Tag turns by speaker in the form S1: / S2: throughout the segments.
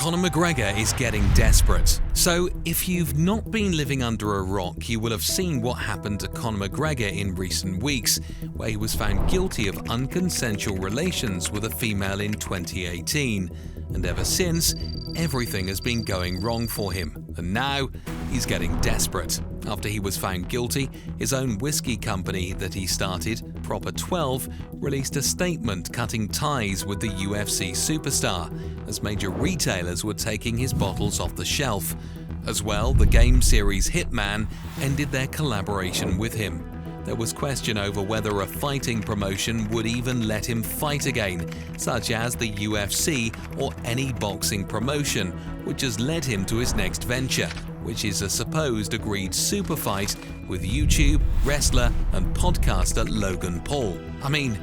S1: Conor McGregor is getting desperate. So, if you've not been living under a rock, you will have seen what happened to Conor McGregor in recent weeks, where he was found guilty of unconsensual relations with a female in 2018. And ever since, everything has been going wrong for him. And now, he's getting desperate. After he was found guilty, his own whiskey company that he started, Proper 12, released a statement cutting ties with the UFC superstar, as major retailers were taking his bottles off the shelf. As well, the game series Hitman ended their collaboration with him. There was question over whether a fighting promotion would even let him fight again, such as the UFC or any boxing promotion, which has led him to his next venture, which is a supposed agreed super fight with YouTube, wrestler and podcaster Logan Paul. I mean,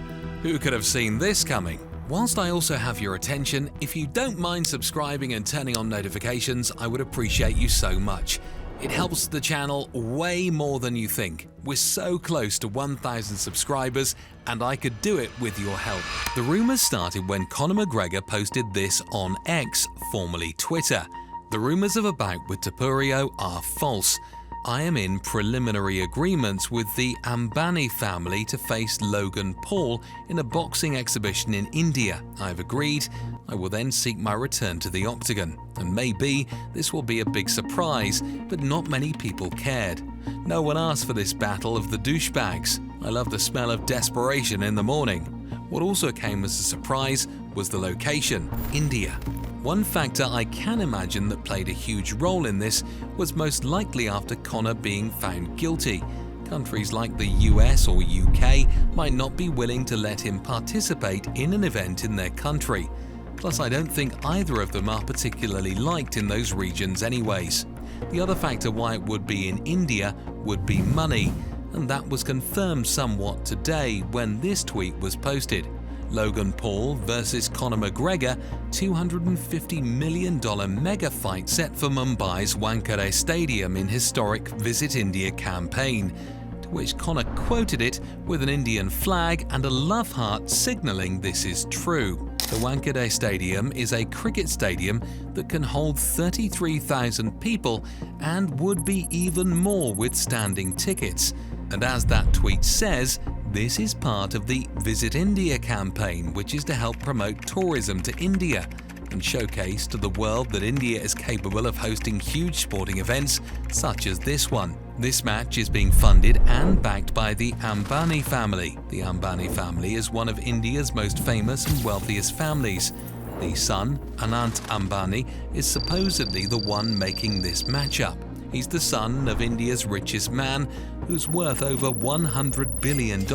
S1: who could have seen this coming? Whilst I also have your attention, if you don't mind subscribing and turning on notifications, I would appreciate you so much. It helps the channel way more than you think. We're so close to 1,000 subscribers, and I could do it with your help. The rumours started when Conor McGregor posted this on X, formerly Twitter. The rumours of a bout with Topuria are false. I am in preliminary agreements with the Ambani family to face Logan Paul in a boxing exhibition in India. I've agreed. I will then seek my return to the octagon. And maybe this will be a big surprise, but not many people cared. No one asked for this battle of the douchebags. I love the smell of desperation in the morning. What also came as a surprise was the location, India. One factor I can imagine that played a huge role in this was most likely after Conor being found guilty. Countries like the US or UK might not be willing to let him participate in an event in their country. Plus, I don't think either of them are particularly liked in those regions anyways. The other factor why it would be in India would be money, and that was confirmed somewhat today when this tweet was posted. Logan Paul versus Conor McGregor, $250 million mega fight set for Mumbai's Wankhede Stadium in historic Visit India campaign, to which Conor quoted it with an Indian flag and a love heart signalling this is true. The Wankhede Stadium is a cricket stadium that can hold 33,000 people and would be even more with standing tickets. And as that tweet says, this is part of the Visit India campaign, which is to help promote tourism to India and showcase to the world that India is capable of hosting huge sporting events such as this one. This match is being funded and backed by the Ambani family. The Ambani family is one of India's most famous and wealthiest families. The son, Anant Ambani, is supposedly the one making this matchup. He's the son of India's richest man, who's worth over $100 billion,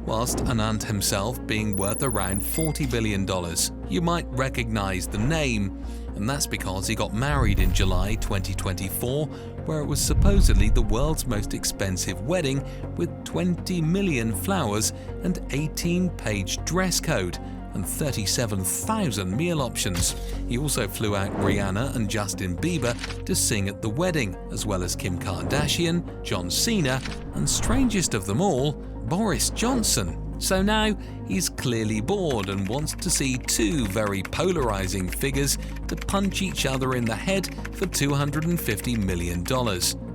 S1: whilst Anant himself being worth around $40 billion. You might recognize the name, and that's because he got married in July 2024, where it was supposedly the world's most expensive wedding with 20 million flowers and 18-page dress code and 37,000 meal options. He also flew out Rihanna and Justin Bieber to sing at the wedding, as well as Kim Kardashian, John Cena, and strangest of them all, Boris Johnson. So now he's clearly bored and wants to see two very polarising figures to punch each other in the head for $250 million.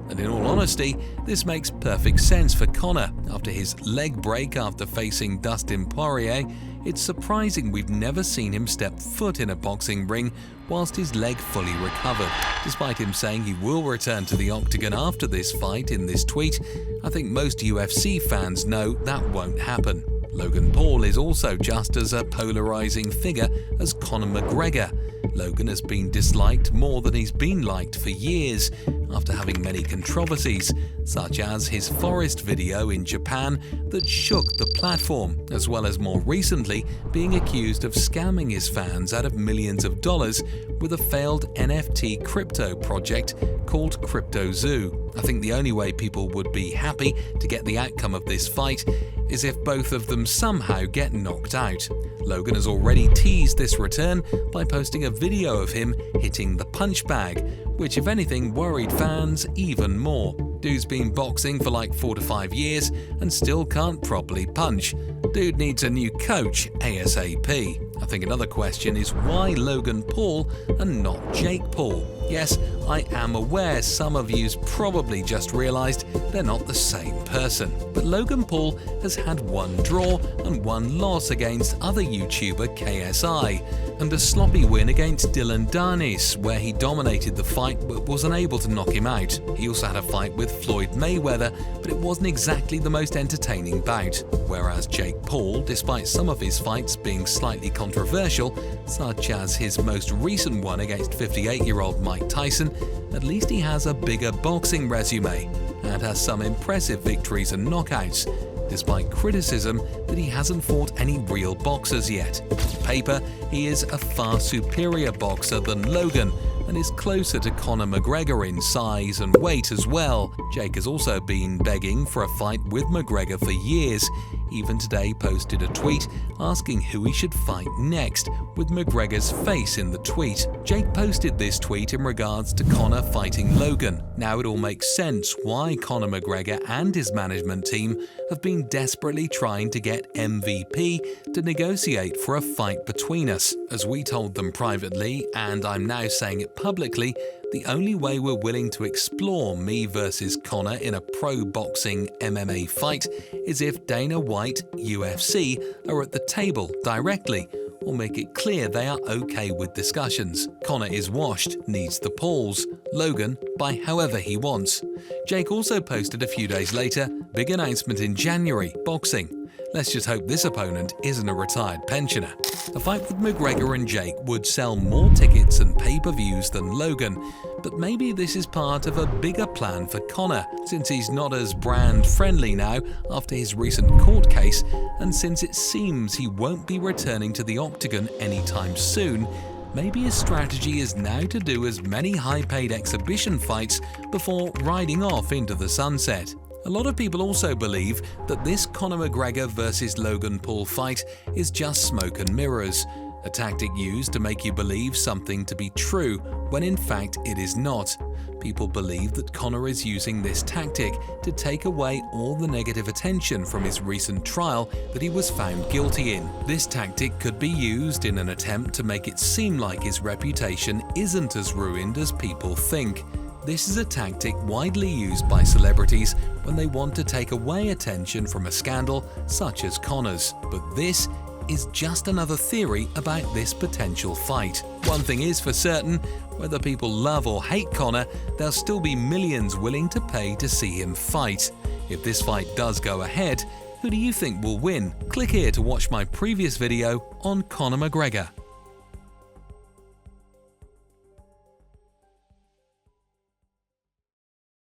S1: And in all honesty, this makes perfect sense for Conor. After his leg break after facing Dustin Poirier, it's surprising we've never seen him step foot in a boxing ring whilst his leg fully recovered. Despite him saying he will return to the octagon after this fight in this tweet, I think most UFC fans know that won't happen. Logan Paul is also just as a polarising figure as Conor McGregor. Logan has been disliked more than he's been liked for years, after having many controversies, such as his forest video in Japan that shook the platform, as well as more recently being accused of scamming his fans out of millions of dollars with a failed NFT crypto project called Crypto Zoo. I think the only way people would be happy to get the outcome of this fight is if both of them somehow get knocked out. Logan has already teased this return by posting a video of him hitting the punch bag, which if anything worried fans even more. Dude's been boxing for like 4 to 5 years and still can't properly punch. Dude needs a new coach ASAP. I think another question is why Logan Paul and not Jake Paul? Yes, I am aware some of you's probably just realised they're not the same person. But Logan Paul has had one draw and one loss against other YouTuber KSI, and a sloppy win against Dylan Danis, where he dominated the fight but was unable to knock him out. He also had a fight with Floyd Mayweather, but it wasn't exactly the most entertaining bout. Whereas Jake Paul, despite some of his fights being slightly controversial, such as his most recent one against 58-year-old Mike Tyson, at least he has a bigger boxing resume and has some impressive victories and knockouts, despite criticism that he hasn't fought any real boxers yet. On paper, he is a far superior boxer than Logan and is closer to Conor McGregor in size and weight as well. Jake has also been begging for a fight with McGregor for years. Even today posted a tweet asking who he should fight next, with McGregor's face in the tweet. Jake posted this tweet in regards to Conor fighting Logan. Now it all makes sense why Conor McGregor and his management team have been desperately trying to get MVP to negotiate for a fight between us. As we told them privately, and I'm now saying it publicly, the only way we're willing to explore me versus Conor in a pro-boxing MMA fight is if Dana White, UFC, are at the table directly, or make it clear they are okay with discussions. Conor is washed, needs the Pauls. Logan, by however he wants. Jake also posted a few days later, big announcement in January, boxing. Let's just hope this opponent isn't a retired pensioner. A fight with McGregor and Jake would sell more tickets and pay-per-views than Logan, but maybe this is part of a bigger plan for Conor, since he's not as brand-friendly now after his recent court case, and since it seems he won't be returning to the octagon anytime soon. Maybe his strategy is now to do as many high-paid exhibition fights before riding off into the sunset. A lot of people also believe that this Conor McGregor versus Logan Paul fight is just smoke and mirrors, a tactic used to make you believe something to be true when in fact it is not. People believe that Conor is using this tactic to take away all the negative attention from his recent trial that he was found guilty in. This tactic could be used in an attempt to make it seem like his reputation isn't as ruined as people think. This is a tactic widely used by celebrities when they want to take away attention from a scandal such as Conor's. But this is just another theory about this potential fight. One thing is for certain, whether people love or hate Conor, there'll still be millions willing to pay to see him fight. If this fight does go ahead, who do you think will win? Click here to watch my previous video on Conor McGregor.